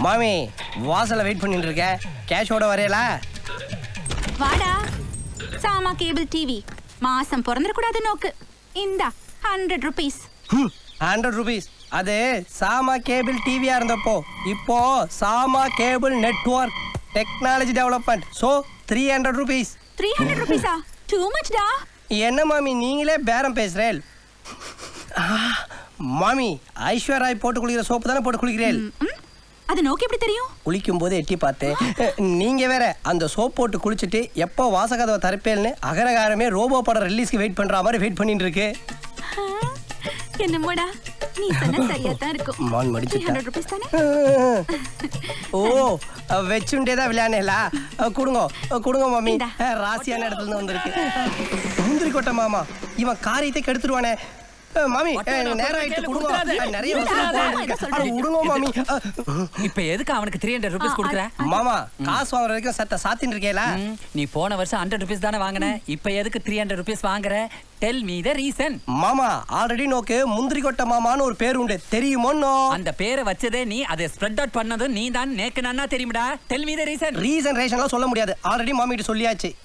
மாமி வாசல்ல வெயிட் பண்ணிட்டு இருக்கேன். கேஷோட வரையலா? வாடா. சாமா கேபிள் டிவி மாசம் பிறந்துட கூடாது நோக்கு. இந்தா 100 rupees. 100 rupees. அது சாமா கேபிள் டிவியா இருந்தப்போ, இப்போ சாமா cable network technology development. So 300 rupees. 300 rupees too much டா. என்ன மாமி நீங்களே பேரம் பேசுறேன்? மாமி ஐஸ்வர்யா ராய் போட்டு குளிக்கிற சோப்பு தானே போட்டு குளிக்கிறேன். அது நோக்கு எப்படி தெரியும்? குளிக்கும் போது எட்டி பார்த்தேன். நீங்க வேற அந்த சோப் போட்டு குளிச்சுட்டு எப்போ வாசகதவை தரப்பேல்னு அகரகாரமே ரோபோ படம் ரிலீஸ்க்கு வெயிட் பண்ற மாதிரி வெயிட் பண்ணிட்டு இருக்கு. என்னமோடா நீ சொன்ன சரியா தான் இருக்கும். மான் மடிச்சிட்டா. 300 rupees தானே? ஓ வெச்சுண்டேதான் விளையாடல. கொடுங்க கொடுங்க மாமி. இந்தா. ராசியான இடத்துல இருந்து வந்திருக்கு. முந்திரி கொட்டை மாமா இவன் காரியத்தை கெடுத்துருவானே. மாமி நேரம் ஆயிட்டு கொடுங்க. நிறைய விடுங்க மாமி. இப்ப எதுக்கு அவனுக்கு 300 rupees கொடுக்குற? மாமா காசு வாங்குற வரைக்கும் சட்ட சாத்தின்னு இருக்கேல. நீ போன வருஷம் 100 rupees தானே வாங்கின. இப்ப எதுக்கு 300 rupees வாங்குற? Tell me the reason. மாமா ஆல்ரெடி நோக்கு முந்திரி கொட்டை மாமான்னு ஒரு பேர் உண்டு தெரியுமோன்னோ? அந்த பேரை வச்சதே நீ, அதை ஸ்ப்ரெட் அவுட் பண்ணதும் நீ தான். நேக்கு நன்னா தெரியும்டா. Tell me the reason. Reason ரேஷன்லாம் சொல்ல முடியாது. ஆல்ரெடி மாமிகிட்ட சொல்லியாச்சு.